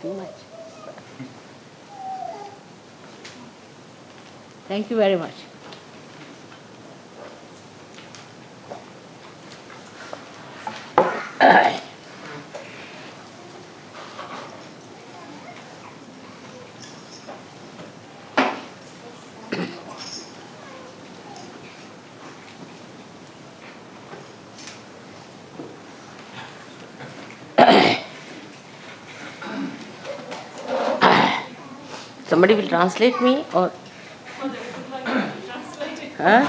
Too much. Thank you very much. Somebody will translate me or? Huh?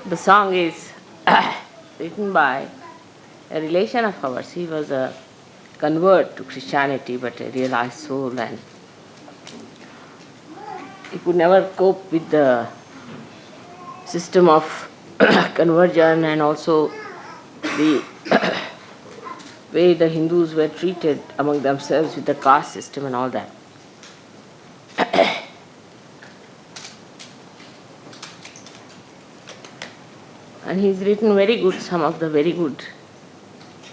The song is written by a relation of ours. He was a convert to Christianity but a realized soul, and he could never cope with the system of conversion and also the way the Hindus were treated among themselves with the caste system and all that. And he's written very good, some of the very good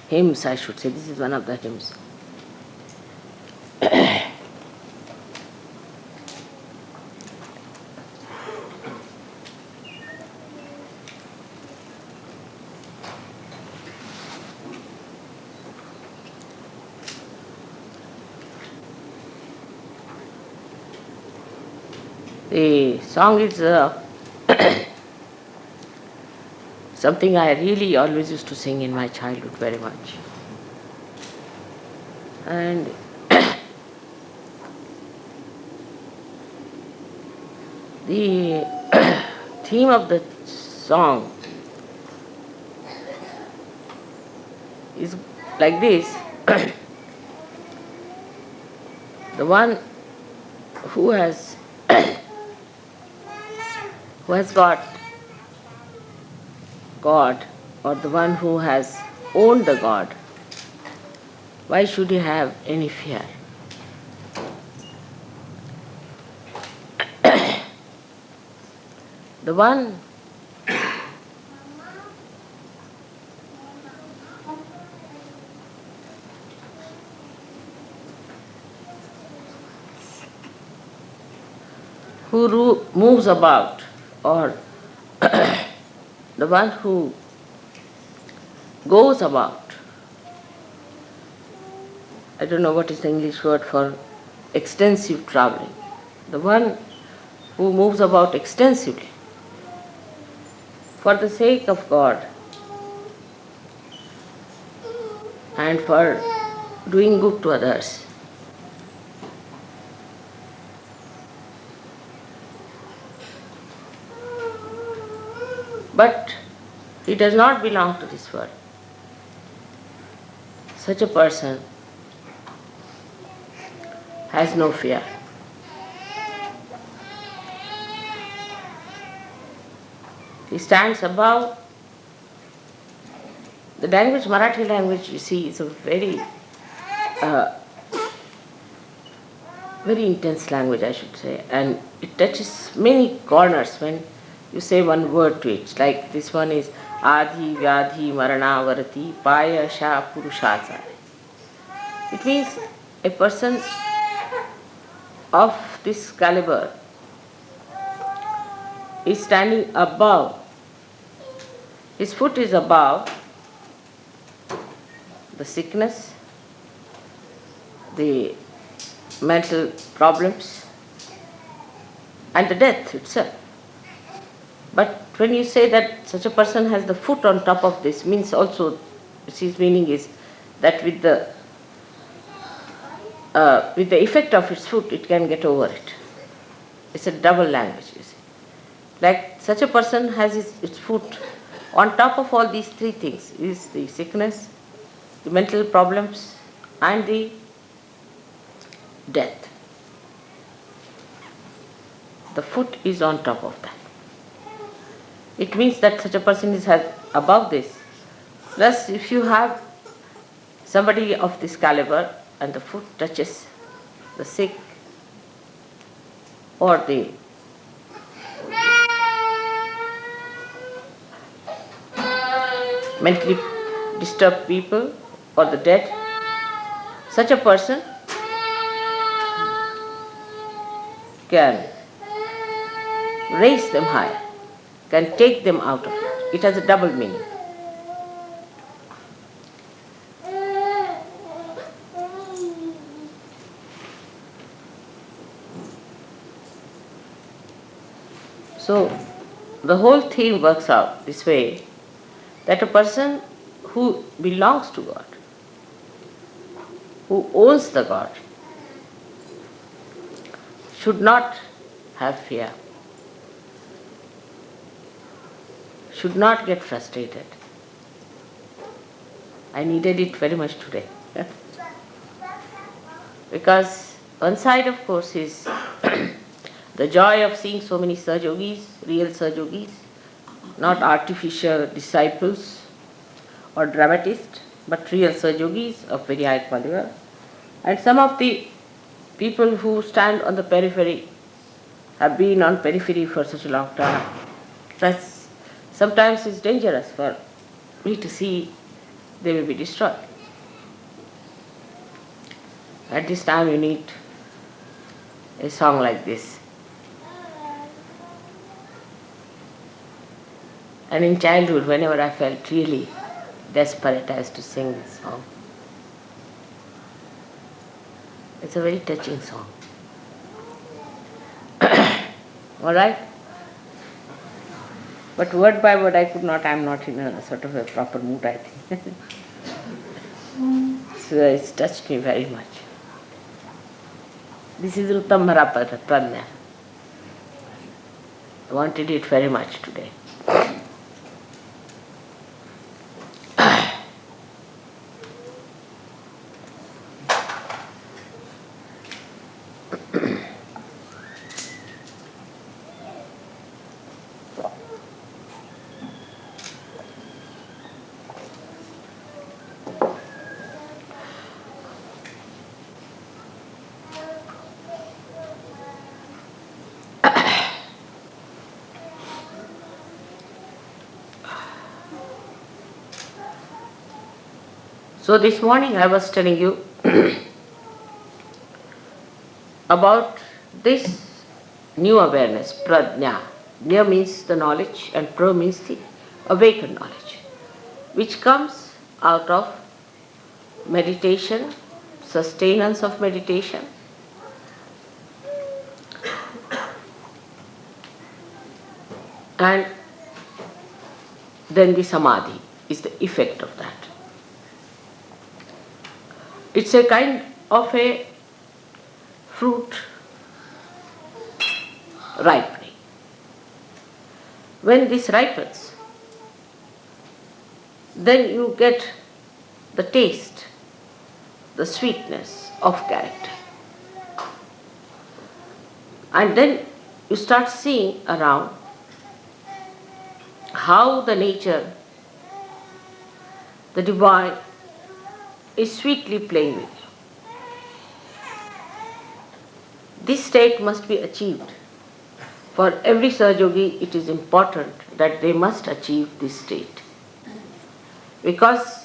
hymns, I should say. This is one of the hymns. The song is something I really always used to sing in my childhood very much. And the theme of the song is like this. The one who has who has got God, or the one who has owned the God, why should he have any fear? The one who moves about, or the one who goes about, I don't know what is the English word for extensive traveling, the one who moves about extensively for the sake of God and for doing good to others. But he does not belong to this world. Such a person has no fear. He stands above. The language, Marathi language, you see, is a very intense language, I should say, and it touches many corners when you say one word to it. Like this one is Adi Vyadhi Marana Varati Paya Sha Purushacha. It means a person of this caliber is standing above. His foot is above the sickness, the mental problems, and the death itself. But when you say that such a person has the foot on top of this, means also, his meaning is that with the effect of its foot, it can get over it. It's a double language, you see. Like such a person has its foot on top of all these three things, is the sickness, the mental problems, and the death. The foot is on top of that. It means that such a person is above this. Plus, if you have somebody of this caliber and the foot touches the sick or the mentally disturbed people or the dead, such a person can raise them higher, can take them out of it. It has a double meaning. So, the whole theme works out this way, that a person who belongs to God, who owns the God, should not have fear, should not get frustrated. I needed it very much today. Because one side, of course, is the joy of seeing so many Sahajogis, real Sahajogis, not artificial disciples or dramatists, but real Sahajogis of very high caliber. And some of the people who stand on the periphery have been on periphery for such a long time. That's sometimes it's dangerous for me to see they will be destroyed. At this time you need a song like this. And in childhood, whenever I felt really desperate, I used to sing this song. It's a very touching song. All right? But word by word I could not, I'm not in a sort of a proper mood, I think. So it's touched me very much. This is Uttam Pranya. I wanted it very much today. So this morning I was telling you about this new awareness, prajna. Jna means the knowledge and pra means the awakened knowledge, which comes out of meditation, sustenance of meditation, and then the samadhi is the effect of that. It's a kind of a fruit ripening. When this ripens, then you get the taste, the sweetness of character. And then you start seeing around how the nature, the divine, is sweetly playing with you. This state must be achieved. For every Sahajogi, it is important that they must achieve this state. Because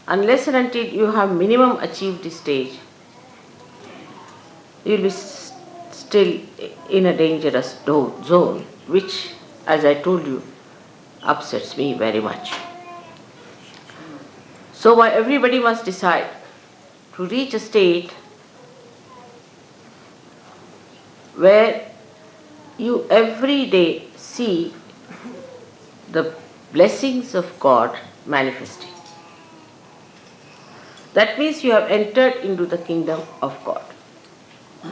unless and until you have minimum achieved this stage, you will be still in a dangerous zone, which, as I told you, upsets me very much. So why everybody must decide to reach a state where you every day see the blessings of God manifesting. That means you have entered into the kingdom of God.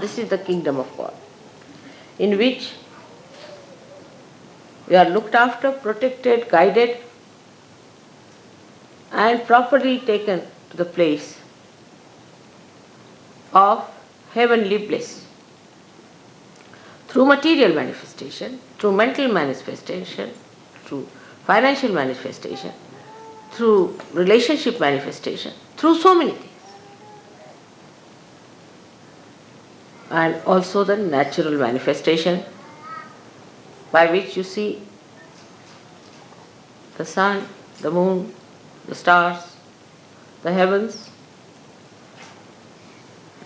This is the kingdom of God, in which we are looked after, protected, guided, and properly taken to the place of heavenly bliss. Through material manifestation, through mental manifestation, through financial manifestation, through relationship manifestation, through so many things. And also the natural manifestation by which you see the sun, the moon, the stars, the heavens,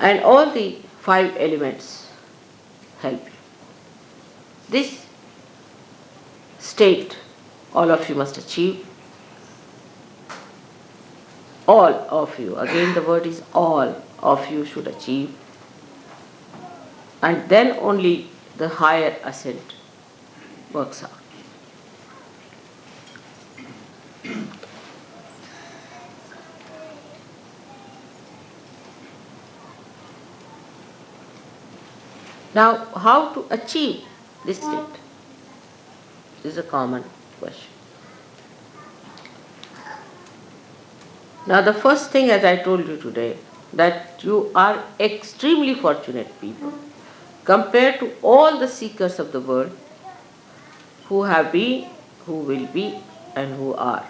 and all the 5 elements help you. This state all of you must achieve. All of you, again the word is all of you should achieve. And then only the higher ascent works out. Now, how to achieve this state? This is a common question. Now, the first thing, as I told you today, that you are extremely fortunate people compared to all the seekers of the world who have been, who will be, and who are.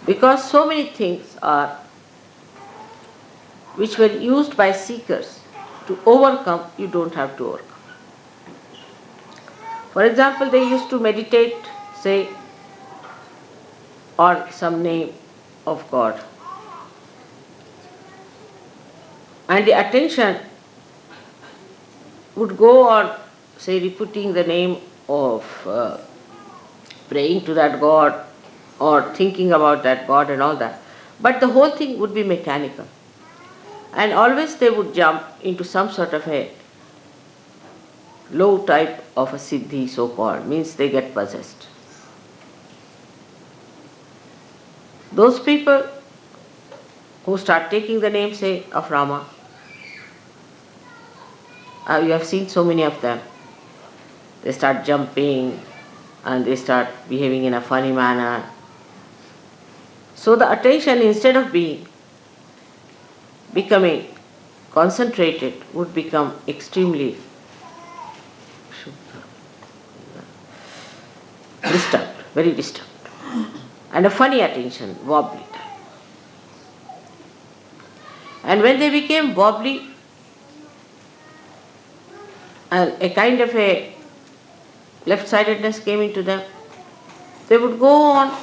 Because so many things are which were used by seekers to overcome, you don't have to overcome. For example, they used to meditate, say, on some name of God. And the attention would go on, say, repeating the name of praying to that God or thinking about that God and all that. But the whole thing would be mechanical. And always they would jump into some sort of a low type of a siddhi, so-called, means they get possessed. Those people who start taking the name, say, of Rama, you have seen so many of them. They start jumping and they start behaving in a funny manner. So the attention, instead of becoming concentrated, would become extremely disturbed, very disturbed. And a funny attention, wobbly type. And when they became wobbly, and a kind of a left-sidedness came into them, They would go on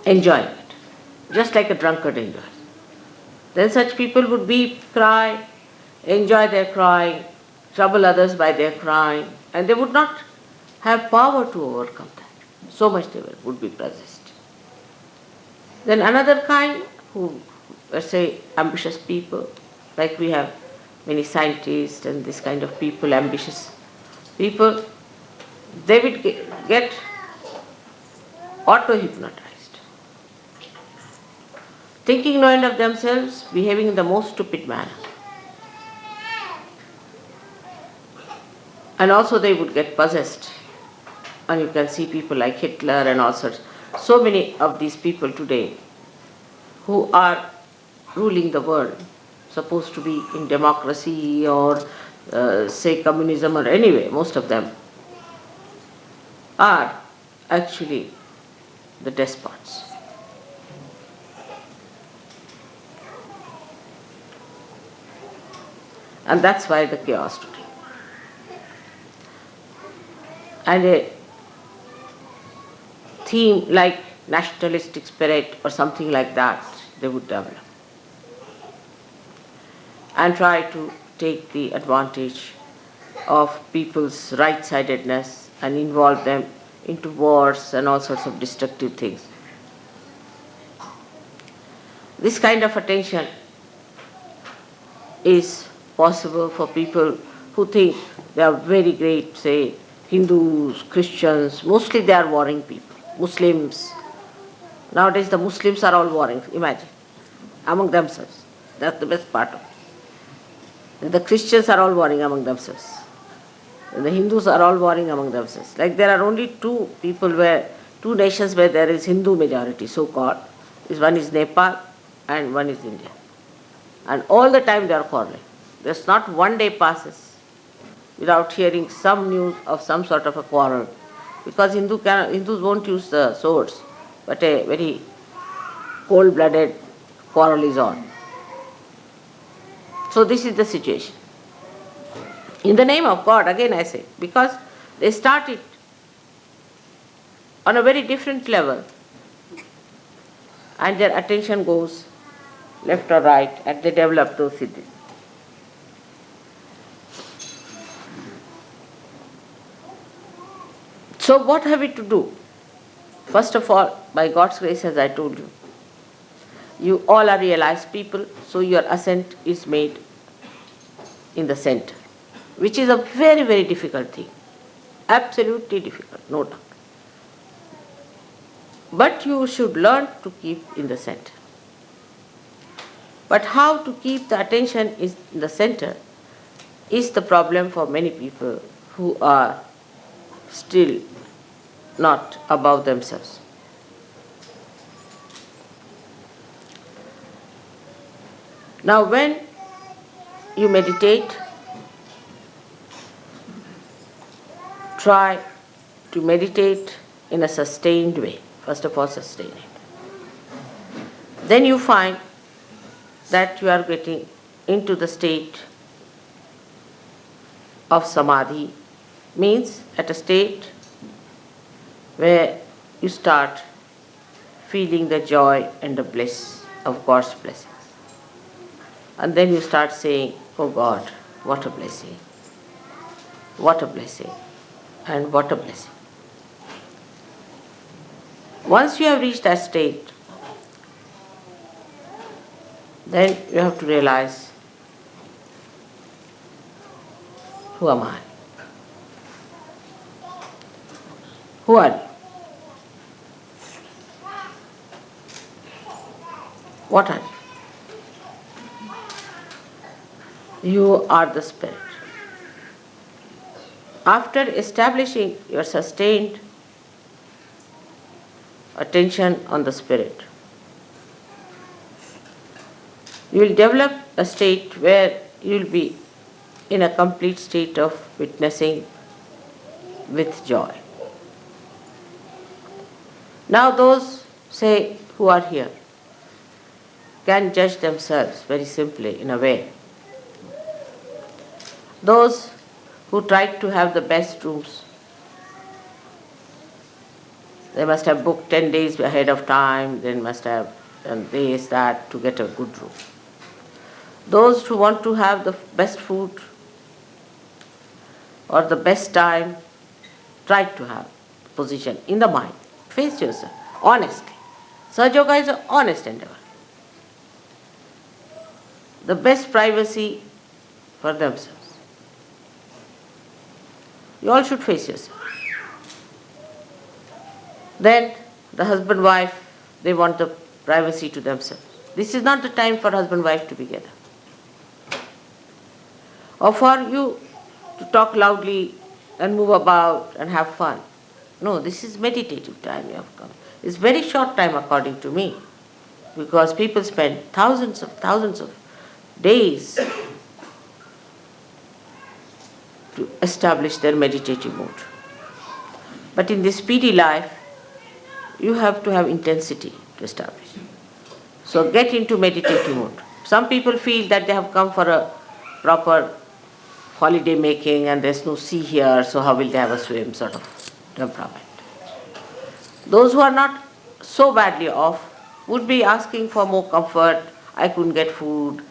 enjoying it, just like a drunkard enjoys. Then such people would weep, cry, enjoy their crying, trouble others by their crying, and they would not have power to overcome that. So much they would be possessed. Then another kind who, let's say, ambitious people, like we have many scientists and this kind of people, ambitious people, they would get auto-hypnotized, thinking no end of themselves, behaving in the most stupid manner. And also they would get possessed. And you can see people like Hitler and all sorts. So many of these people today who are ruling the world, supposed to be in democracy or say communism or anyway, most of them are actually the despots. And that's why the chaos today. And a theme like nationalistic spirit or something like that they would develop and try to take the advantage of people's right-sidedness and involve them into wars and all sorts of destructive things. This kind of attention is possible for people who think they are very great, say Hindus, Christians, mostly they are warring people. Muslims, nowadays the Muslims are all warring, imagine, among themselves. That's the best part of it. The Christians are all warring among themselves. The Hindus are all warring among themselves. Like there are only two nations where there is Hindu majority, so-called. One is Nepal and one is India. And all the time they are quarreling. There's not one day passes without hearing some news of some sort of a quarrel. Because Hindus won't use the swords, but a very cold-blooded quarrel is on. So this is the situation. In the name of God, again I say, because they started on a very different level and their attention goes left or right and they develop those siddhis. So what have we to do? First of all, by God's grace, as I told you, you all are realized people, so your ascent is made in the center, which is a very, very difficult thing. Absolutely difficult, no doubt. But you should learn to keep in the center. But how to keep the attention in the center is the problem for many people who are still not above themselves. Now when you meditate, try to meditate in a sustained way. First of all, sustain it. Then you find that you are getting into the state of samadhi, means at a state where you start feeling the joy and the bliss of God's blessings. And then you start saying, oh God, what a blessing, what a blessing, and what a blessing. Once you have reached that state, then you have to realize, who am I? Who are you? What are you? You are the Spirit. After establishing your sustained attention on the Spirit, you will develop a state where you will be in a complete state of witnessing with joy. Now those, say, who are here can judge themselves very simply in a way. Those who tried to have the best rooms. They must have booked 10 days ahead of time, they must have done this, that to get a good room. Those who want to have the best food or the best time, try to have position in the mind. Face yourself honestly. Sahaja Yoga is an honest endeavor. The best privacy for themselves. You all should face yourself. Then the husband-wife, they want the privacy to themselves. This is not the time for husband-wife to be together. Or for you to talk loudly and move about and have fun. No, this is meditative time you have come. It's very short time according to me, because people spend thousands of days to establish their meditative mood. But in this speedy life, you have to have intensity to establish. So get into meditative mood. Some people feel that they have come for a proper holiday making and there's no sea here, so how will they have a swim sort of temperament. Those who are not so badly off would be asking for more comfort. I couldn't get food,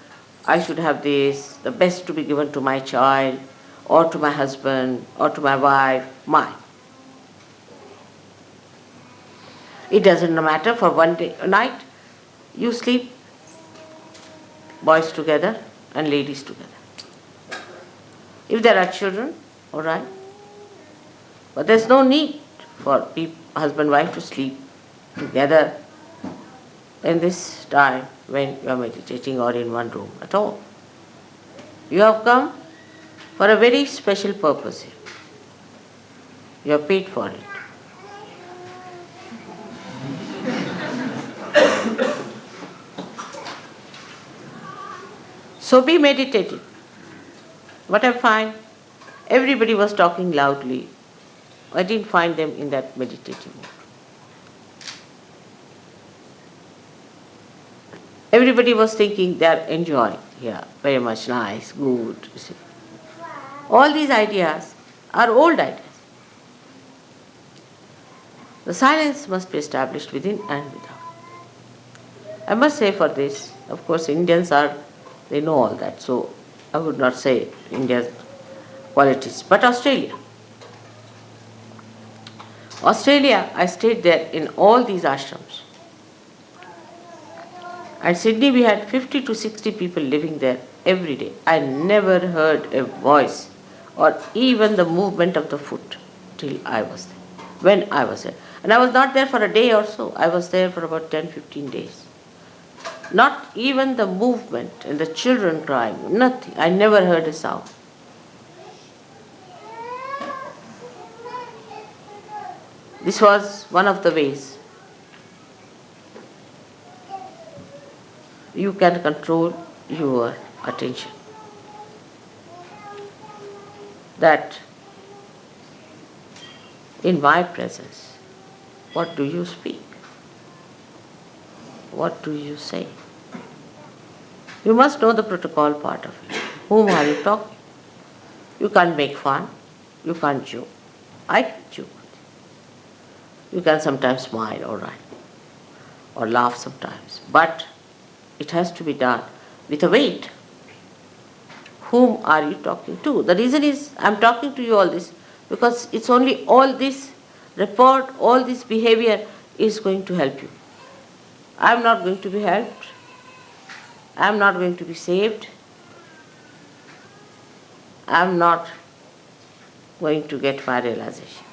I should have this, the best to be given to my child, or to my husband, or to my wife, mine. It doesn't matter, for one day, a night, you sleep, boys together and ladies together. If there are children, all right. But there's no need for husband and wife to sleep together in this time when you are meditating or in one room at all. You have come for a very special purpose here. You are paid for it. So be meditative. What I find, everybody was talking loudly. I didn't find them in that meditative mood. Everybody was thinking they are enjoying here, very much nice, good. You see. All these ideas are old ideas. The silence must be established within and without. I must say for this, of course Indians they know all that, so I would not say India's qualities. But Australia, I stayed there in all these ashrams. At Sydney we had 50 to 60 people living there every day. I never heard a voice or even the movement of the foot till I was there, when I was there. And I was not there for a day or so, I was there for about 10-15 days. Not even the movement and the children crying, nothing. I never heard a sound. This was one of the ways you can control your attention. That in my presence, what do you speak? What do you say? You must know the protocol part of it. Whom are you talking? You can't make fun. You can't joke. I can joke. You can sometimes smile, all right, or laugh sometimes. But it has to be done with a weight. Whom are you talking to? The reason is, I'm talking to you all this because it's only all this report, all this behavior is going to help you. I'm not going to be helped. I'm not going to be saved. I'm not going to get my realization.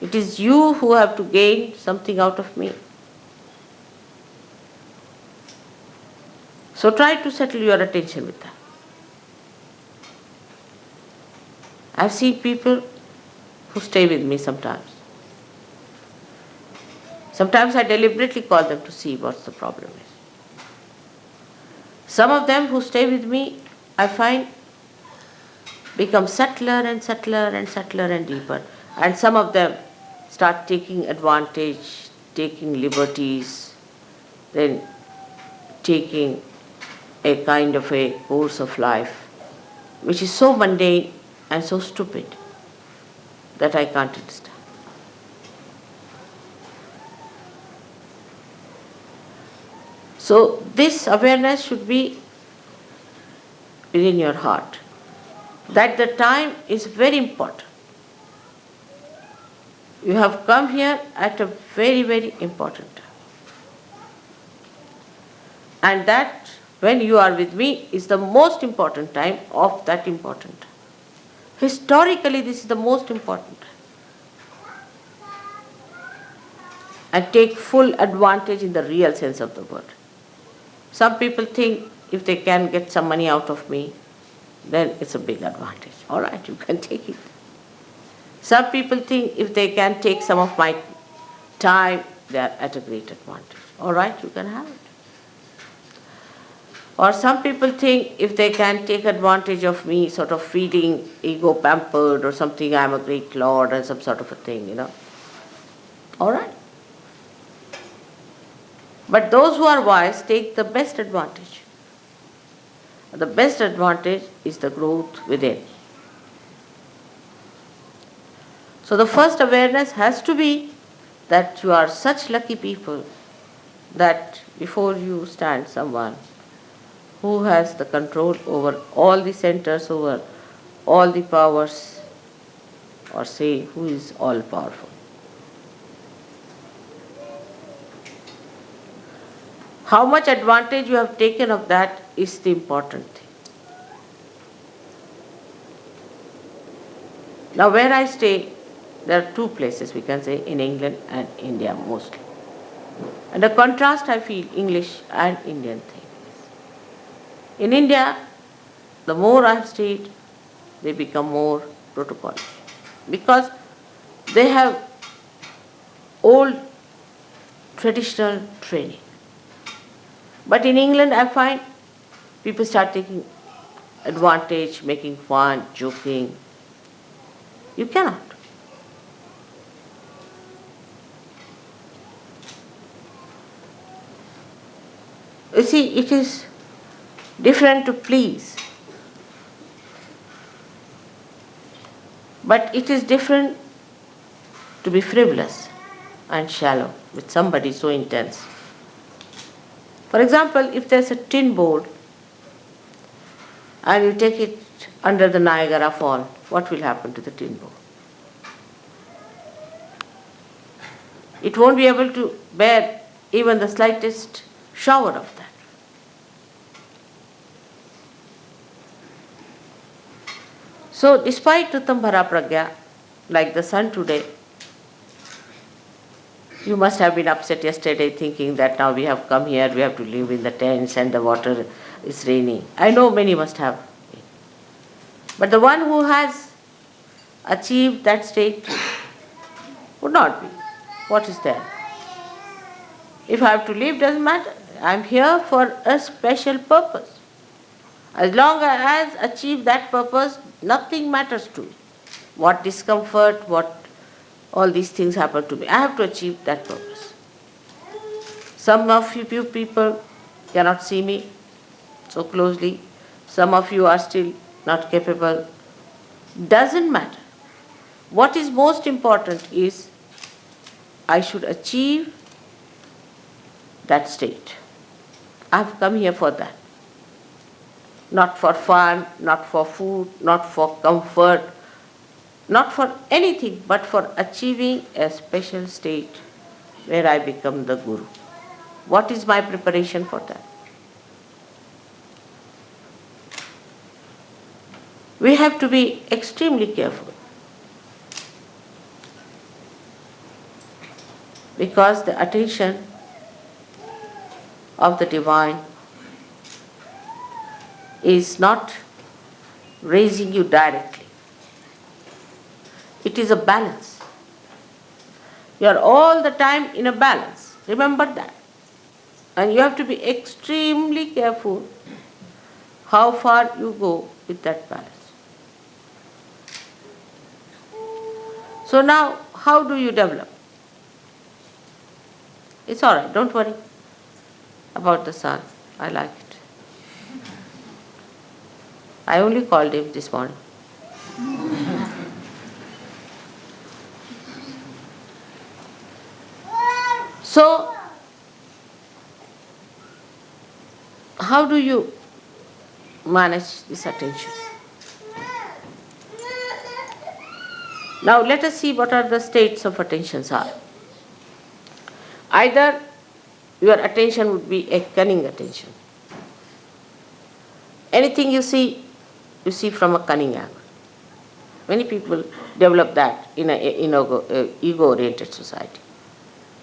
It is you who have to gain something out of me. So try to settle your attention with that. I've seen people who stay with me sometimes. Sometimes I deliberately call them to see what the problem is. Some of them who stay with me, I find, become subtler and subtler and subtler and deeper. And some of them start taking advantage, taking liberties, then taking a kind of a course of life which is so mundane and so stupid that I can't understand. So this awareness should be within your heart, that the time is very important. You have come here at a very, very important time. And that, when you are with me, is the most important time of that important time. Historically, this is the most important time. And take full advantage in the real sense of the word. Some people think if they can get some money out of me, then it's a big advantage. All right, you can take it. Some people think if they can take some of my time, they are at a great advantage. All right, you can have it. Or some people think if they can take advantage of me, sort of feeling ego pampered or something, I'm a great lord and some sort of a thing, All right. But those who are wise take the best advantage. The best advantage is the growth within. So the first awareness has to be that you are such lucky people that before you stand someone who has the control over all the centers, over all the powers, or say who is all powerful. How much advantage you have taken of that is the important thing. Now where I stay, there are two places we can say, in England and India mostly. And the contrast I feel English and Indian thing. In India, the more I have stayed, they become more protocol. Because they have old traditional training. But in England, I find people start taking advantage, making fun, joking. You cannot. You see, it is different to please. But it is different to be frivolous and shallow with somebody so intense. For example, if there's a tin board and you take it under the Niagara Fall, what will happen to the tin board? It won't be able to bear even the slightest shower of that. So, despite Utambhara Pragya, like the sun today, you must have been upset yesterday thinking that now we have come here, we have to live in the tents and the water is raining. I know many must have. But the one who has achieved that state would not be. What is there? If I have to live, doesn't matter. I am here for a special purpose. As long as I have achieved that purpose, nothing matters to me. What discomfort, what all these things happen to me. I have to achieve that purpose. Some of you people cannot see me so closely. Some of you are still not capable. Doesn't matter. What is most important is I should achieve that state. I have come here for that. Not for fun, not for food, not for comfort, not for anything, but for achieving a special state where I become the Guru. What is my preparation for that? We have to be extremely careful, because the attention of the divine is not raising you directly. It is a balance. You are all the time in a balance. Remember that. And you have to be extremely careful how far you go with that balance. So now, how do you develop? It's all right, don't worry about the sun. I like it. I only called him this morning. So, how do you manage this attention? Now let us see what are the states of attentions are. Either your attention would be a cunning attention. Anything you see from a cunning angle. Many people develop that in an ego-oriented society.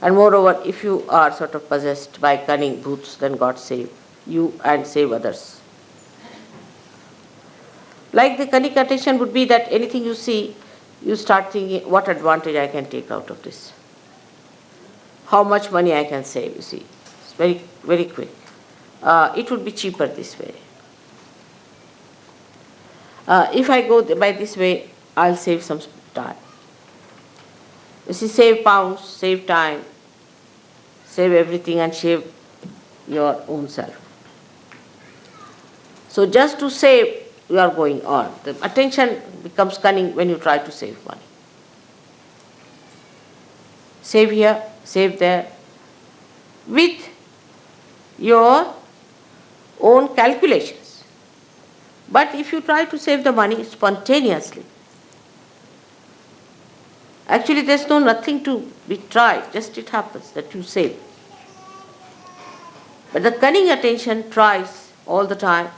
And moreover, if you are sort of possessed by cunning bhoots, then God save you and save others. Like the cunning attention would be that anything you see, you start thinking, what advantage I can take out of this? How much money I can save, you see. It's very, very quick. It would be cheaper this way. If I go by this way, I'll save some time. You see, save pounds, save time, save everything and save your own self. So just to save, you are going on. The attention becomes cunning when you try to save money. Save here, save there, with your own calculations. But if you try to save the money spontaneously, actually there's nothing to be tried, just it happens that you save. But the cunning attention tries all the time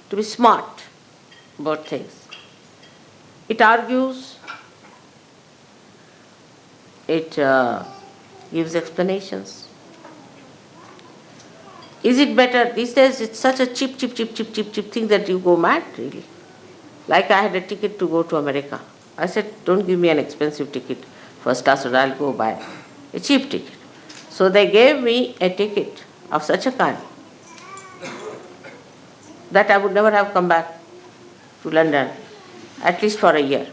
to be smart about things. It argues, it gives explanations. Is it better? These days it's such a cheap thing that you go mad, really. Like I had a ticket to go to America. I said, don't give me an expensive ticket, first class, or I'll go buy a cheap ticket. So they gave me a ticket of such a kind that I would never have come back to London, at least for a year.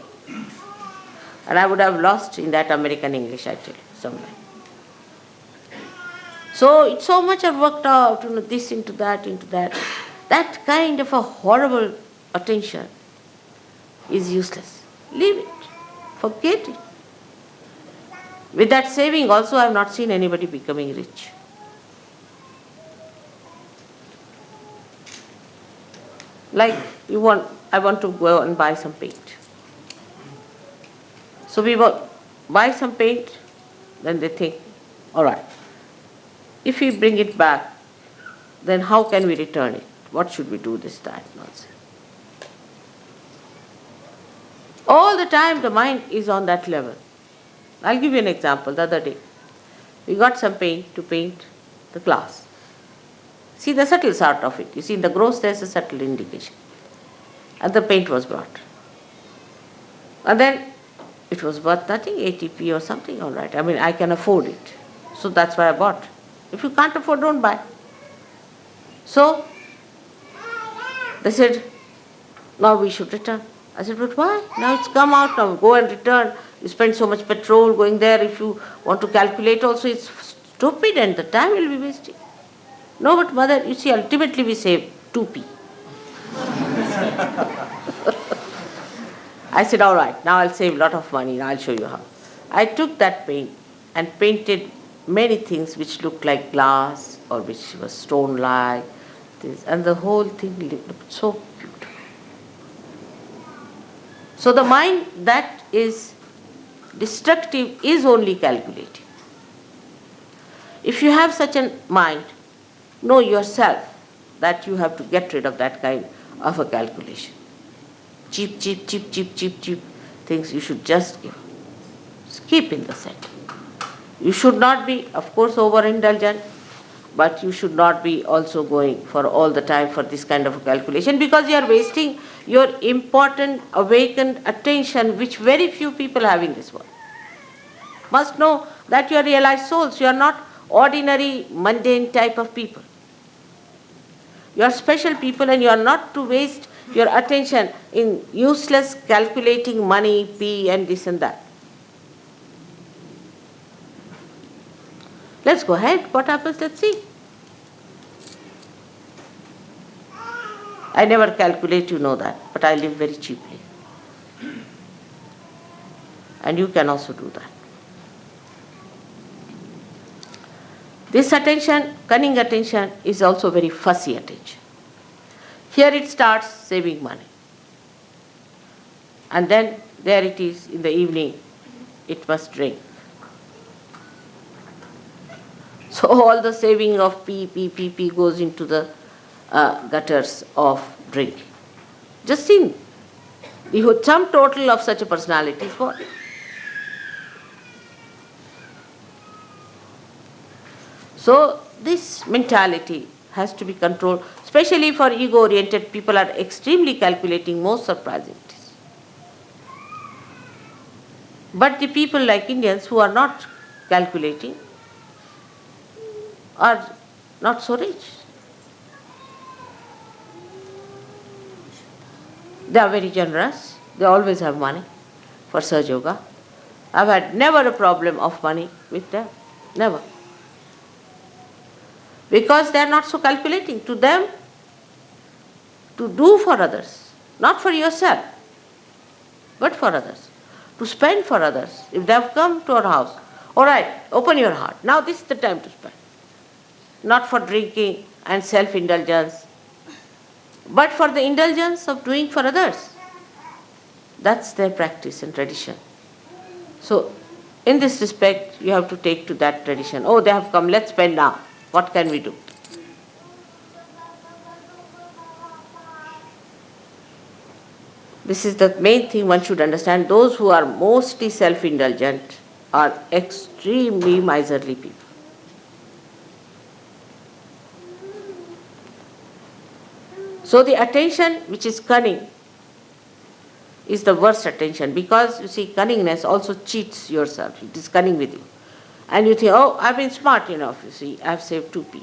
And I would have lost in that American English, I tell you, somewhere. So it's so much I've worked out, this into that. That kind of a horrible attention is useless. Leave it. Forget it. With that saving also, I have not seen anybody becoming rich. Like I want to go and buy some paint. So we buy some paint, then they think, all right, if we bring it back, then how can we return it? What should we do this time? Nonsense. All the time the mind is on that level. I'll give you an example. The other day, we got some paint to paint the glass. See the subtle sort of it. You see, in the gross there's a subtle indication. And the paint was brought. And then it was worth nothing, 80p or something, all right. I mean, I can afford it. So that's why I bought. If you can't afford, don't buy. So they said, now we should return. I said, but why? Now it's come out, now go and return. You spend so much petrol going there. If you want to calculate also, it's stupid and the time will be wasted. No, but mother, you see, ultimately we save 2p. I said, all right, now I'll save a lot of money, and I'll show you how. I took that paint and painted many things which looked like glass or which was stone-like, and the whole thing looked so beautiful. So the mind that is destructive is only calculating. If you have such a mind, know yourself that you have to get rid of that kind of a calculation. Cheap things you should just give. Keep in the center. You should not be, of course, overindulgent, but you should not be also going for all the time for this kind of a calculation, because you are wasting your important awakened attention, which very few people have in this world. Must know that you are realized souls. You are not ordinary, mundane type of people. You are special people, and you are not to waste your attention in useless calculating money, P and this and that. Let's go ahead. What happens? Let's see. I never calculate, you know that, but I live very cheaply. And you can also do that. This attention, cunning attention, is also very fussy attention. Here it starts saving money. And then there it is in the evening, it must drink. So all the saving of P goes into the gutters of drinking. Just think, the sum total of such a personality is what? So this mentality has to be controlled, especially for ego-oriented people are extremely calculating, most surprising it is. But the people like Indians who are not calculating are not so rich. They are very generous. They always have money for Sahaja Yoga. I've had never a problem of money with them. Never. Because they are not so calculating. To them, to do for others, not for yourself, but for others. To spend for others. If they have come to our house, all right, open your heart. Now this is the time to spend. Not for drinking and self-indulgence, but for the indulgence of doing for others. That's their practice and tradition. So, in this respect, you have to take to that tradition. Oh, they have come, let's spend now. What can we do? This is the main thing one should understand. Those who are mostly self-indulgent are extremely miserly people. So the attention which is cunning is the worst attention, because you see, cunningness also cheats yourself. It is cunning with you. And you think, oh, I've been smart enough, you see, I've saved 2p.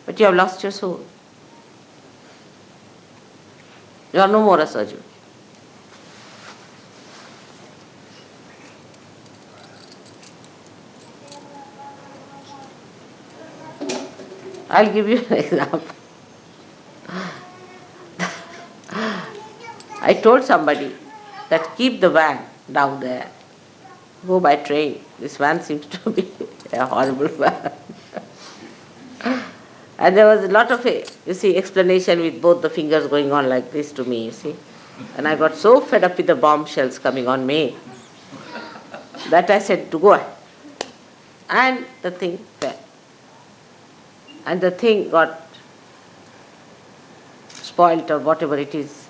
But you have lost your soul. You are no more a Sahaja Yogi. I'll give you an example. I told somebody that keep the van down there. Go by train. This van seems to be a horrible van. And there was a lot of, explanation with both the fingers going on like this to me, you see. And I got so fed up with the bombshells coming on me that I said to go ahead. And the thing fell. And the thing got spoilt or whatever it is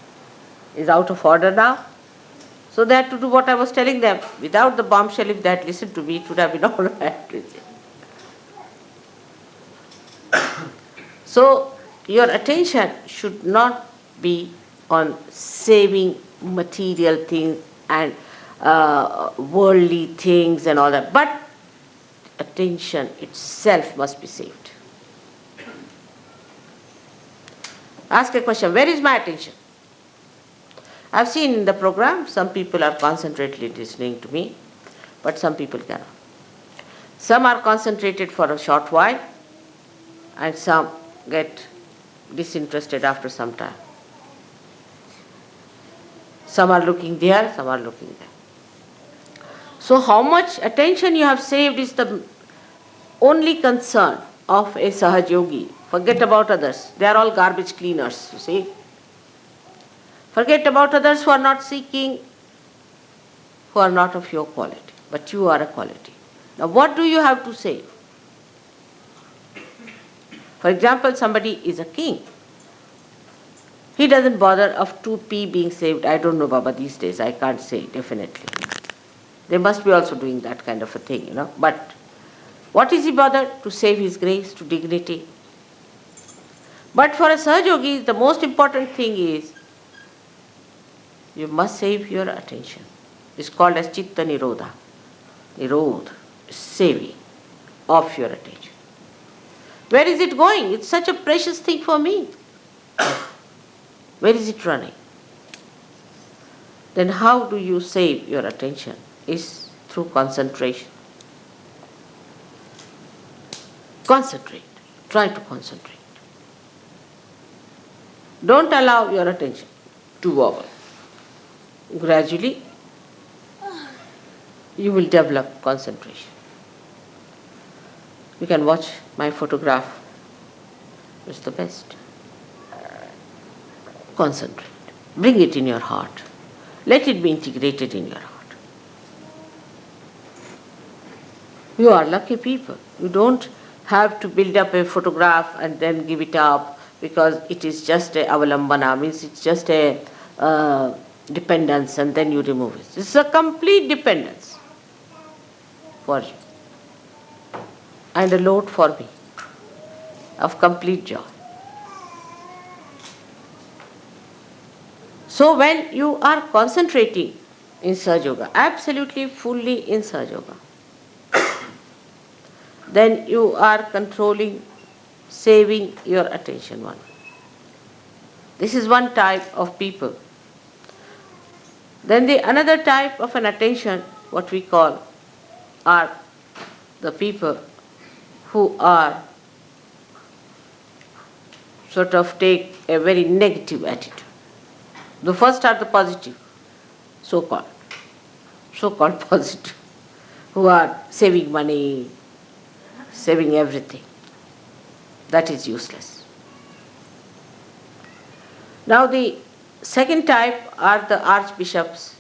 out of order now. So they had to do what I was telling them. Without the bombshell, if they had listened to me, it would have been all right. So your attention should not be on saving material things and worldly things and all that, but attention itself must be saved. Ask a question, where is my attention? I've seen in the program, some people are concentratedly listening to me, but some people cannot. Some are concentrated for a short while, and some get disinterested after some time. Some are looking there, some are looking there. So how much attention you have saved is the only concern of a Sahaja Yogi. Forget about others. They are all garbage cleaners, you see. Forget about others who are not seeking, who are not of your quality. But you are a quality. Now what do you have to save? For example, somebody is a king. He doesn't bother of 2p being saved. I don't know, Baba, these days. I can't say definitely. They must be also doing that kind of a thing, But what is he bothered? To save his grace, to dignity. But for a Sahaja Yogi, the most important thing is you must save your attention. It's called as Chitta Nirodha. Nirodha, saving of your attention. Where is it going? It's such a precious thing for me. Where is it running? Then how do you save your attention? Is through concentration. Concentrate. Try to concentrate. Don't allow your attention to wobble. Gradually, you will develop concentration. You can watch my photograph. It's the best. Concentrate. Bring it in your heart. Let it be integrated in your heart. You are lucky people. You don't have to build up a photograph and then give it up because it is just a avalambana, means it's just a dependence, and then you remove it. It's a complete dependence for you and a load for me of complete joy. So when you are concentrating in Sahaja Yoga, absolutely fully in Sahaja Yoga, then you are controlling, saving your attention one. This is one type of people. Then the another type of an attention, what we call, are the people who are sort of take a very negative attitude. The first are the positive, so-called positive, who are saving money, saving everything. That is useless. Now the second type are the archbishops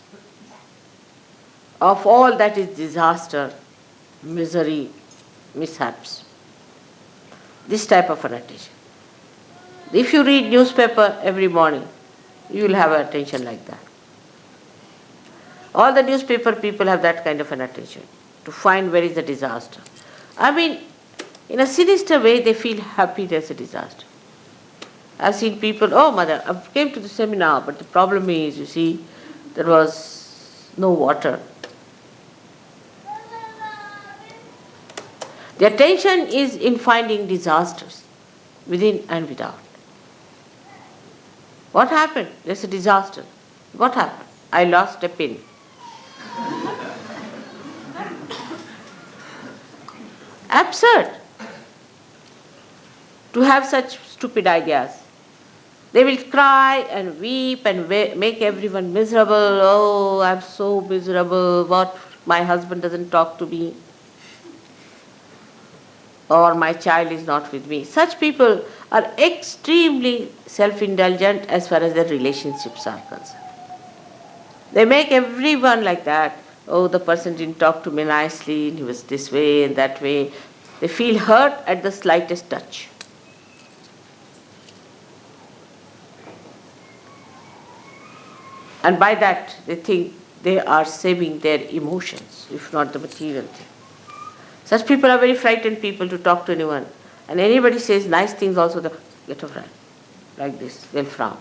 of all that is disaster, misery, mishaps. This type of an attention. If you read newspaper every morning, you will have attention like that. All the newspaper people have that kind of an attention, to find where is the disaster. I mean, in a sinister way, they feel happy there's a disaster. I've seen people, oh mother, I came to the seminar, but the problem is, you see, there was no water. The attention is in finding disasters, within and without. What happened? There's a disaster. What happened? I lost a pin. Absurd to have such stupid ideas. They will cry and weep and make everyone miserable. Oh, I'm so miserable. What? My husband doesn't talk to me. Or my child is not with me. Such people are extremely self-indulgent as far as their relationships are concerned. They make everyone like that. Oh, the person didn't talk to me nicely, he was this way and that way. They feel hurt at the slightest touch. And by that, they think they are saving their emotions, if not the material thing. Such people are very frightened people to talk to anyone. And anybody says nice things also, they get a friend. Like this, they'll frown.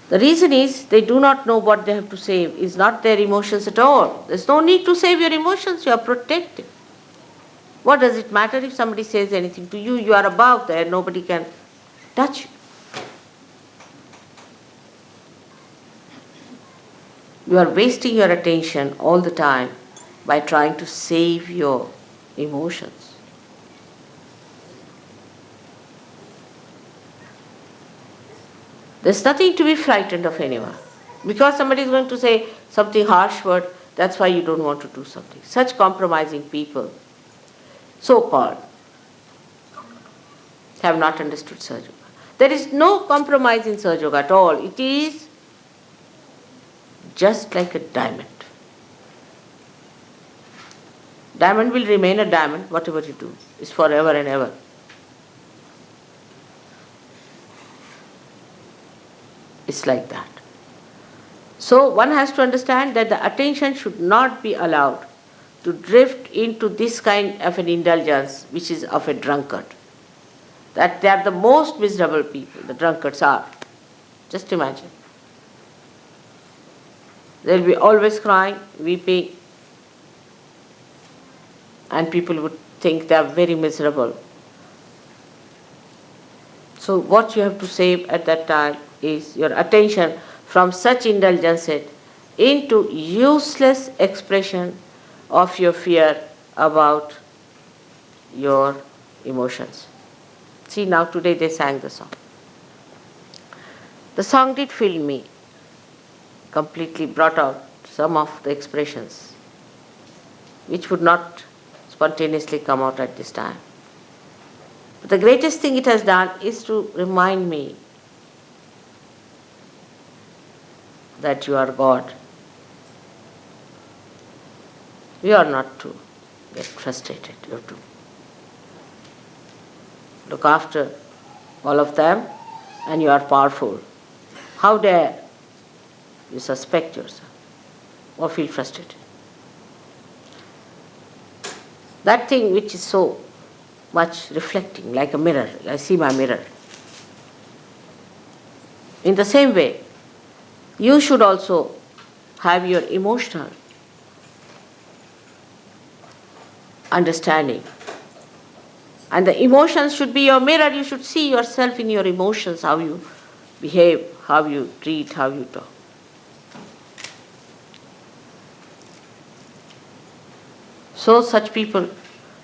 The reason is they do not know what they have to save. It's not their emotions at all. There's no need to save your emotions. You are protected. What does it matter if somebody says anything to you? You are above there. Nobody can touch you. You are wasting your attention all the time by trying to save your emotions. There's nothing to be frightened of anyone. Because somebody is going to say something harsh word, that's why you don't want to do something. Such compromising people, so-called, have not understood Sahaja Yoga. There is no compromise in Sahaja Yoga at all. It is just like a diamond. Diamond will remain a diamond, whatever you do. It's forever and ever. It's like that. So one has to understand that the attention should not be allowed to drift into this kind of an indulgence which is of a drunkard. That they are the most miserable people, the drunkards are. Just imagine. They'll be always crying, weeping, and people would think they are very miserable. So what you have to save at that time is your attention from such indulgences into useless expression of your fear about your emotions. See, now today they sang the song. The song did fill me, completely brought out some of the expressions which would not spontaneously come out at this time. But the greatest thing it has done is to remind me that you are God. You are not to get frustrated. You have to look after all of them, and you are powerful. How dare you suspect yourself or feel frustrated? That thing which is so much reflecting like a mirror, I see my mirror. In the same way, you should also have your emotional understanding. And the emotions should be your mirror. You should see yourself in your emotions, how you behave, how you treat, how you talk. So such people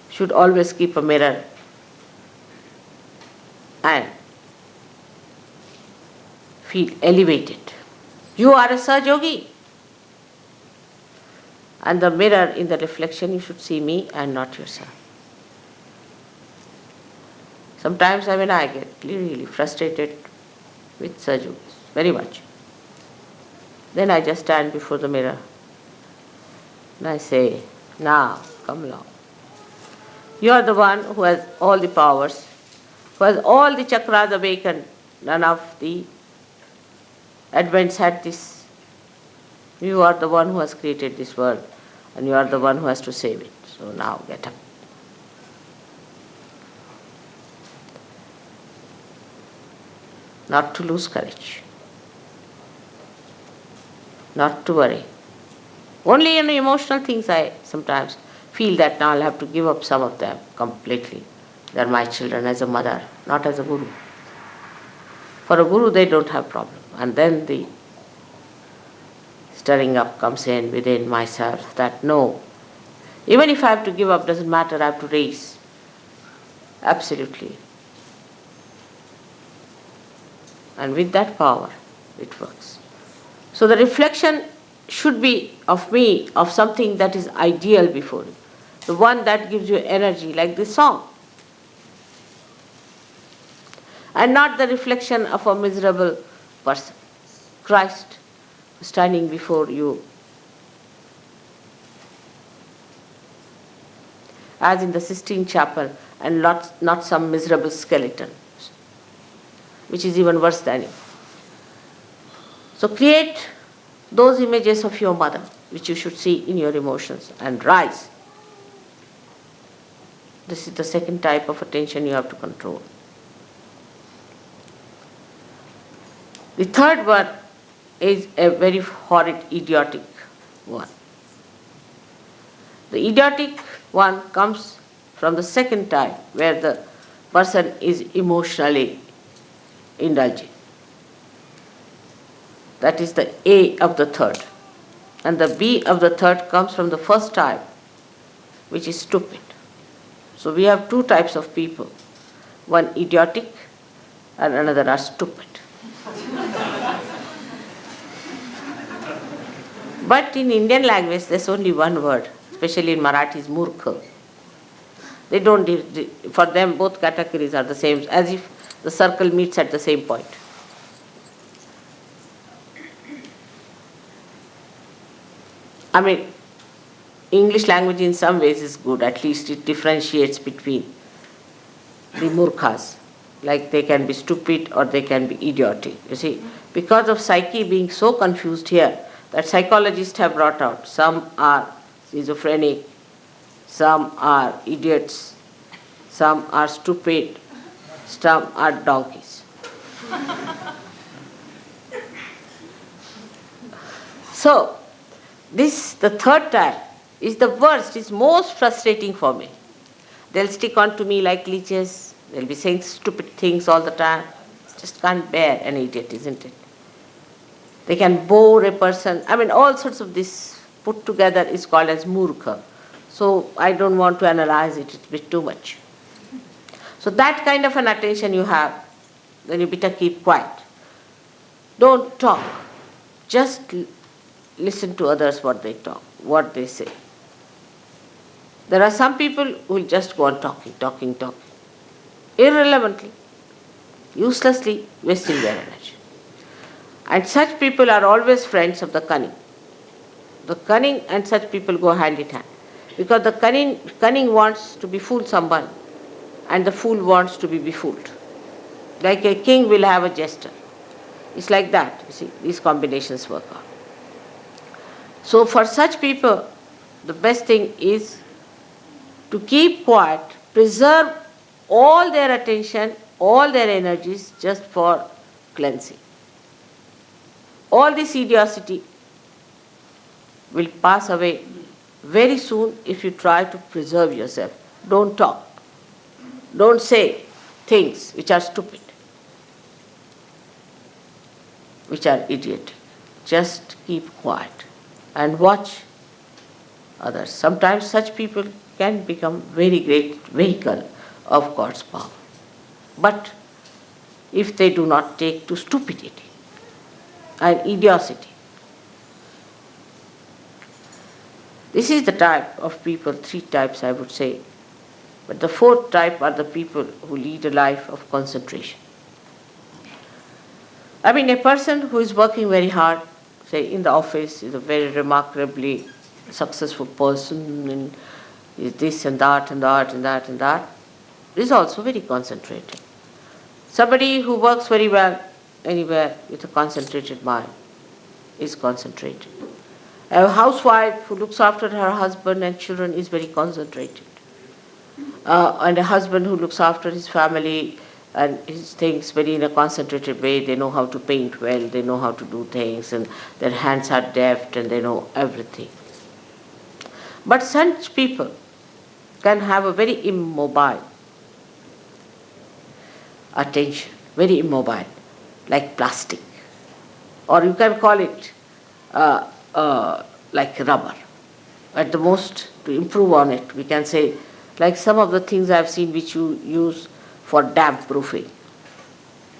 should always keep a mirror and feel elevated. You are a Sahaja-yogi. And the mirror, in the reflection, you should see me and not yourself. Sometimes I get really frustrated with Sahaja-yogis, very much. Then I just stand before the mirror and I say, now, come along. You are the one who has all the powers, who has all the chakras awakened. None of the advents had this. You are the one who has created this world, and you are the one who has to save it. So now get up. Not to lose courage. Not to worry. Only in emotional things I sometimes feel that now I'll have to give up some of them completely. They're my children as a mother, not as a guru. For a guru, they don't have problem. And then the stirring up comes in within myself that no, even if I have to give up, doesn't matter, I have to raise. Absolutely. And with that power, it works. So the reflection should be of me, of something that is ideal before you. The one that gives you energy, like this song. And not the reflection of a miserable person. Christ standing before you as in the Sistine Chapel, and not some miserable skeleton, which is even worse than you. So create those images of your mother, which you should see in your emotions, and rise. This is the second type of attention you have to control. The third one is a very horrid, idiotic one. The idiotic one comes from the second type, where the person is emotionally indulging. That is the A of the third. And the B of the third comes from the first type, which is stupid. So we have two types of people. One idiotic and another are stupid. But in Indian language, there's only one word, especially in Marathi, is murkha. They don't, for them both categories are the same, as if the circle meets at the same point. I mean, English language in some ways is good, at least it differentiates between the murkhas. Like they can be stupid or they can be idiotic. You see, because of psyche being so confused here, that psychologists have brought out, some are schizophrenic, some are idiots, some are stupid, some are donkeys. So, this, the third type, is the worst, is most frustrating for me. They'll stick on to me like leeches, they'll be saying stupid things all the time. Just can't bear an idiot, isn't it? They can bore a person. I mean, all sorts of this put together is called as murkha. So I don't want to analyze it, it's a bit too much. So that kind of an attention you have, then you better keep quiet. Don't talk. Just listen to others what they talk, what they say. There are some people who will just go on talking, irrelevantly, uselessly wasting their energy. And such people are always friends of the cunning. The cunning and such people go hand in hand. Because the cunning wants to befool someone, and the fool wants to be befooled. Like a king will have a jester. It's like that, you see, these combinations work out. So for such people, the best thing is to keep quiet, preserve all their attention, all their energies just for cleansing. All this idiocy will pass away very soon if you try to preserve yourself. Don't talk. Don't say things which are stupid, which are idiotic. Just keep quiet and watch others. Sometimes such people can become very great vehicle of God's power. But if they do not take to stupidity and idiocy, this is the type of people, three types I would say. But the fourth type are the people who lead a life of concentration. I mean, a person who is working very hard, say in the office, is a very remarkably successful person, and is this and that and that and that and that, is also very concentrated. Somebody who works very well anywhere with a concentrated mind is concentrated. A housewife who looks after her husband and children is very concentrated. And a husband who looks after his family and his things very in a concentrated way. They know how to paint well, they know how to do things, and their hands are deft and they know everything. But such people can have a very immobile attention, very immobile, like plastic. Or you can call it like rubber. At the most, to improve on it, we can say, like some of the things I've seen which you use for damp proofing.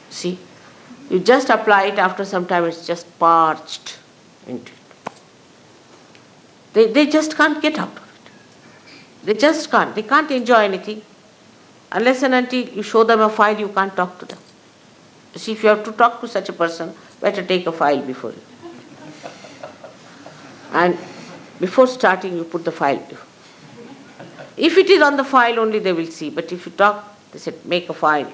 See? You just apply it, after some time it's just parched into it. They just can't get out of it. They just can't. They can't enjoy anything. Unless and until you show them a file, you can't talk to them. You see, if you have to talk to such a person, better take a file before you. And before starting, you put the file before. If it is on the file only, they will see. But if you talk, they said, make a file.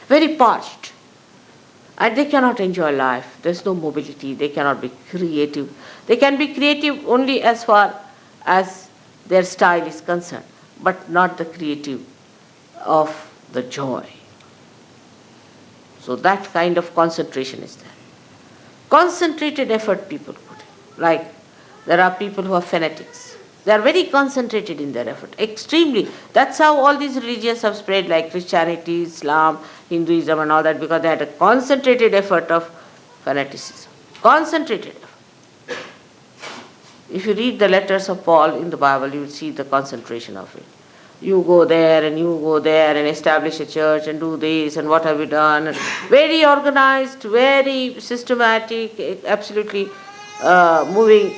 Very parched. And they cannot enjoy life. There's no mobility. They cannot be creative. They can be creative only as far as their style is concerned, but not the creative of the joy. So that kind of concentration is there. Concentrated effort people put in. Like there are people who are fanatics. They are very concentrated in their effort, extremely. That's how all these religions have spread, like Christianity, Islam, Hinduism and all that, because they had a concentrated effort of fanaticism. Concentrated effort. If you read the letters of Paul in the Bible, you will see the concentration of it. You go there and you go there and establish a church and do this and what have you done. And very organized, very systematic, absolutely moving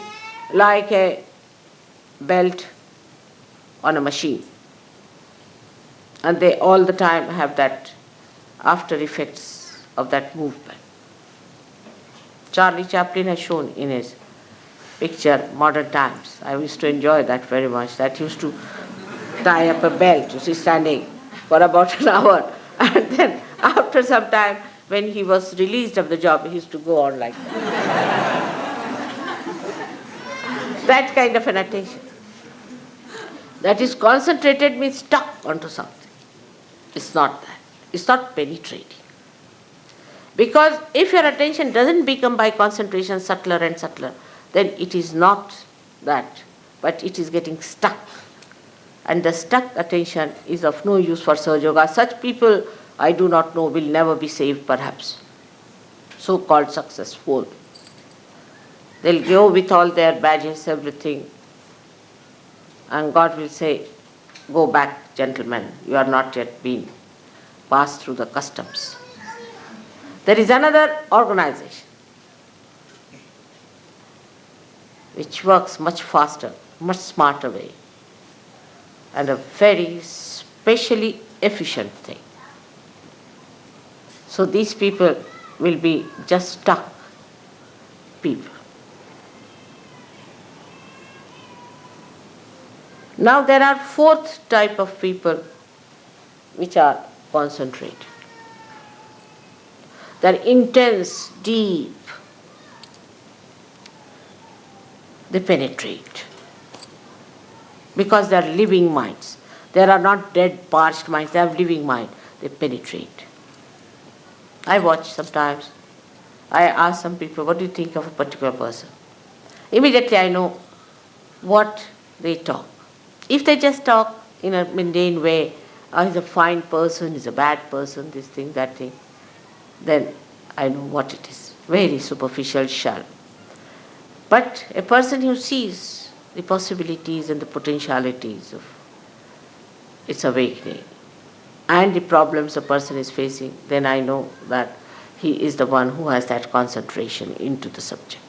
like a belt on a machine. And they all the time have that after effects of that movement. Charlie Chaplin has shown in his picture Modern Times. I used to enjoy that very much. That used to tie up a belt, you see, standing for about an hour. And then after some time, when he was released of the job, he used to go on like that. That kind of an attention. That is concentrated, means stuck onto something. It's not that. It's not penetrating. Because if your attention doesn't become by concentration subtler and subtler, then it is not that, but it is getting stuck. And the stuck attention is of no use for Sahaja Yoga. Such people, I do not know, will never be saved perhaps. So-called successful. They'll go with all their badges, everything, and God will say, go back gentlemen, you are not yet been passed through the customs. There is another organization which works much faster, much smarter way, and a very specially efficient thing. So these people will be just stuck people. Now there are fourth type of people which are concentrated. They are intense, deep. They penetrate because they are living minds. They are not dead, parched minds. They have living mind. They penetrate. I watch sometimes. I ask some people, what do you think of a particular person? Immediately I know what they talk. If they just talk in a mundane way, oh, he's a fine person, he's a bad person, this thing, that thing, then I know what it is. Very superficial, shallow. But a person who sees the possibilities and the potentialities of its awakening and the problems a person is facing, then I know that he is the one who has that concentration into the subject.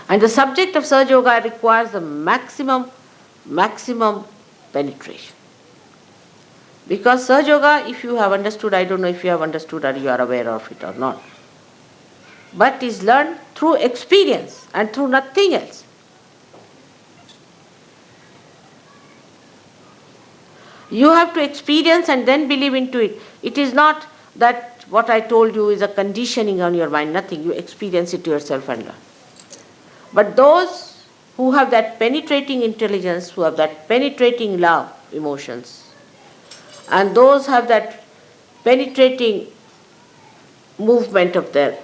And the subject of Sahaja Yoga requires the maximum penetration. Because Sahaja Yoga, if you have understood, I don't know if you have understood or you are aware of it or not, but is learned through experience and through nothing else. You have to experience and then believe into it. It is not that what I told you is a conditioning on your mind, nothing. You experience it yourself and learn. But those who have that penetrating intelligence, who have that penetrating love, emotions, and those have that penetrating movement of their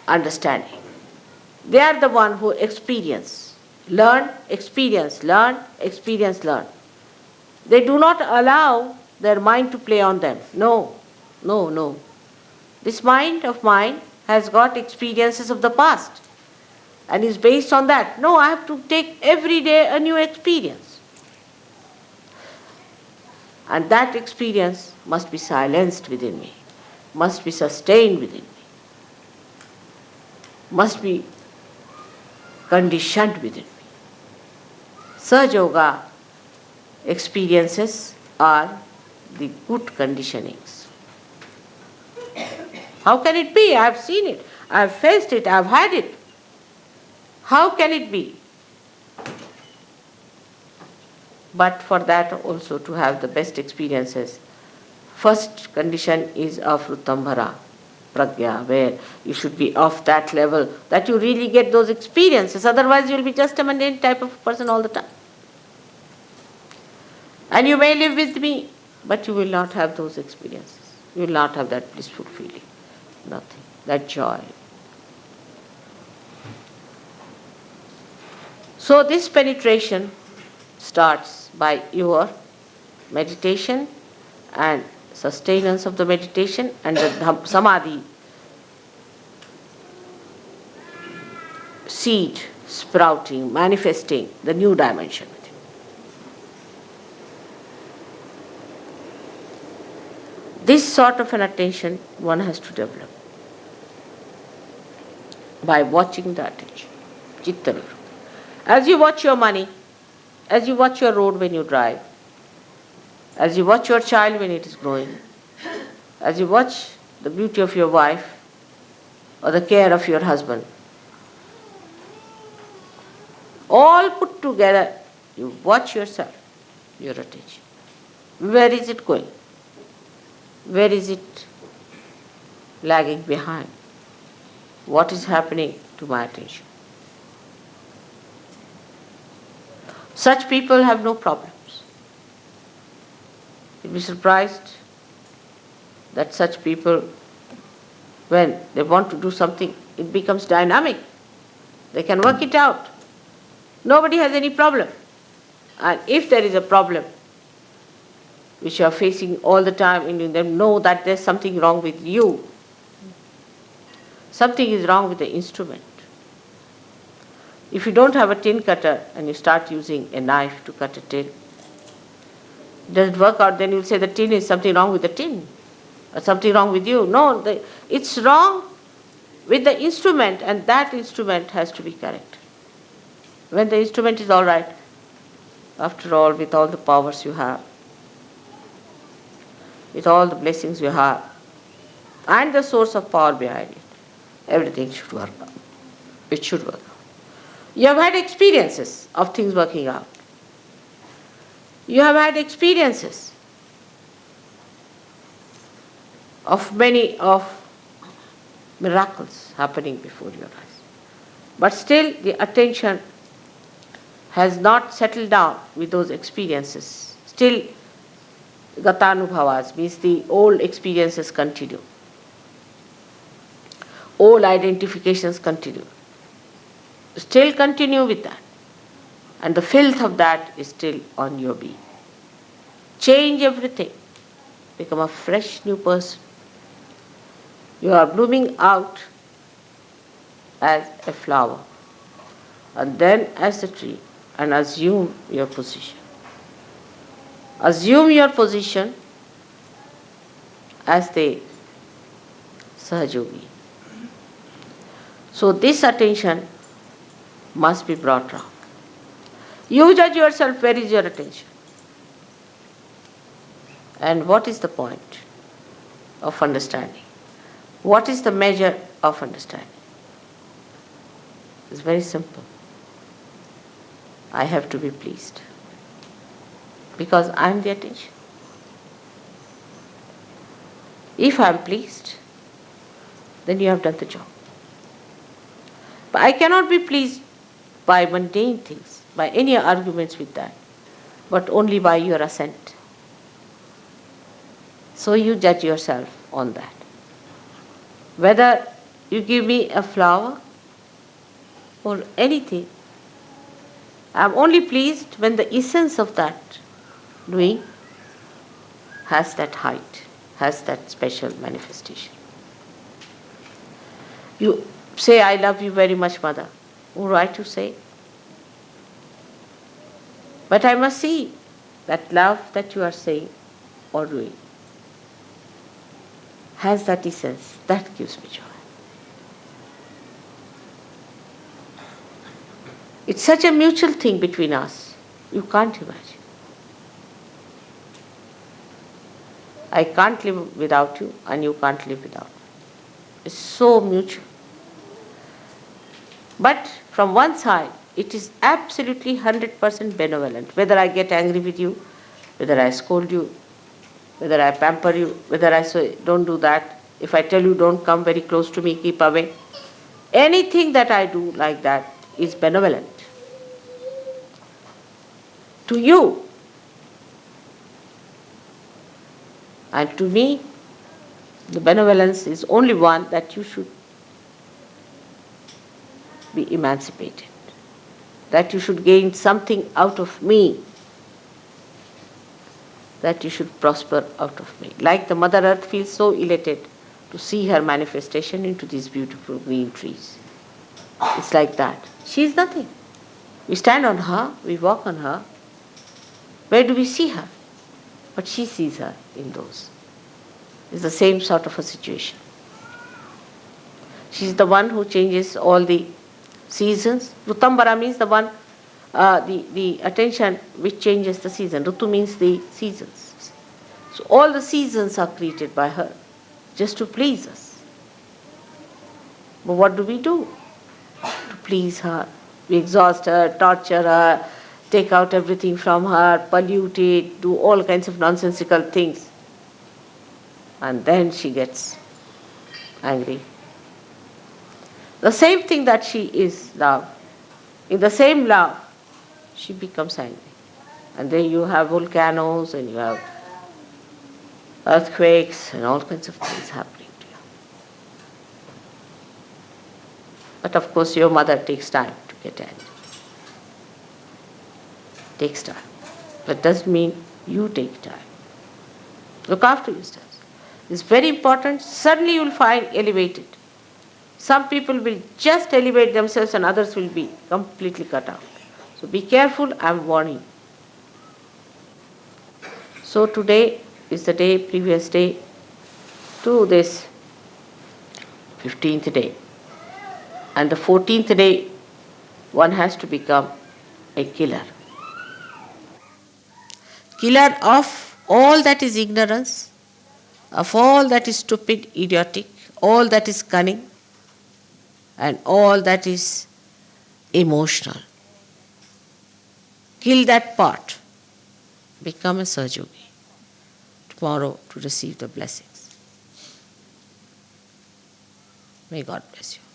understanding, they are the one who experience, learn, experience, learn, experience, learn. They do not allow their mind to play on them. No, no, no. This mind of mine has got experiences of the past and is based on that. No, I have to take every day a new experience. And that experience must be silenced within me, must be sustained within me, must be conditioned within me. Sahaja Yoga experiences are the good conditionings. How can it be? I have seen it, I have faced it, I have had it. How can it be? But for that also to have the best experiences, first condition is of Rutambhara, Pragya, where you should be of that level that you really get those experiences. Otherwise you will be just a mundane type of person all the time. And you may live with me, but you will not have those experiences. You will not have that blissful feeling. Nothing. That joy. So this penetration starts by your meditation and sustenance of the meditation and the samadhi seed sprouting, manifesting the new dimension. This sort of an attention one has to develop by watching the attention, chitta nivrutti. As you watch your money, as you watch your road when you drive, as you watch your child when it is growing, as you watch the beauty of your wife or the care of your husband, all put together, you watch yourself, your attention. Where is it going? Where is it lagging behind? What is happening to my attention? Such people have no problems. You'll be surprised that such people, when they want to do something, it becomes dynamic. They can work it out. Nobody has any problem. And if there is a problem, which you are facing all the time, and you know that there's something wrong with you. Something is wrong with the instrument. If you don't have a tin cutter and you start using a knife to cut a tin, Doesn't work out, then you'll say the tin is something wrong with the tin, or something wrong with you. No, it's wrong with the instrument, and that instrument has to be correct. When the instrument is all right, after all, with all the powers you have, with all the blessings you have, and the source of power behind it, everything should work out. It should work out. You have had experiences of things working out. You have had experiences of many of miracles happening before your eyes. But still the attention has not settled down with those experiences. Still gatanubhavas, means the old experiences continue. Old identifications continue. Still continue with that. And the filth of that is still on your being. Change everything. Become a fresh new person. You are blooming out as a flower, and then as a tree, and assume your position. Assume your position as the Sahajogi. So this attention must be brought round. You judge yourself, where is your attention? And what is the point of understanding? What is the measure of understanding? It's very simple. I have to be pleased, because I am the attention. If I am pleased, then you have done the job. But I cannot be pleased by mundane things, by any arguments with that, but only by your assent. So you judge yourself on that. Whether you give me a flower or anything, I am only pleased when the essence of that doing has that height, has that special manifestation. You say, I love you very much, Mother. All right to say. But I must see that love that you are saying or doing has that essence. That gives me joy. It's such a mutual thing between us. You can't imagine. I can't live without you, and you can't live without me. It's so mutual. But from one side, it is absolutely 100% benevolent. Whether I get angry with you, whether I scold you, whether I pamper you, whether I say, don't do that. If I tell you, don't come very close to me, keep away. Anything that I do like that is benevolent to you. And to me, the benevolence is only one, that you should be emancipated, that you should gain something out of me, that you should prosper out of me. Like the Mother Earth feels so elated to see her manifestation into these beautiful green trees. It's like that. She is nothing. We stand on her, we walk on her. Where do we see her? But she sees her in those. It's the same sort of a situation. She's the one who changes all the seasons. Rutambara means the one, the attention which changes the season. Rutu means the seasons. So all the seasons are created by her, just to please us. But what do? To please her. We exhaust her, torture her, take out everything from her, pollute it, do all kinds of nonsensical things. And then she gets angry. The same thing that she is love. In the same love, she becomes angry. And then you have volcanoes and you have earthquakes and all kinds of things happening to you. But of course your mother takes time to get angry. Takes time. That doesn't mean you take time. Look after yourselves. It's very important. Suddenly you will find elevated. Some people will just elevate themselves and others will be completely cut out. So be careful, I am warning. So today is the day, previous day to this 15th day. And the 14th day, one has to become a killer. Killer of all that is ignorance, of all that is stupid, idiotic, all that is cunning, and all that is emotional. Kill that part. Become a Sahaja-yogi tomorrow to receive the blessings. May God bless you.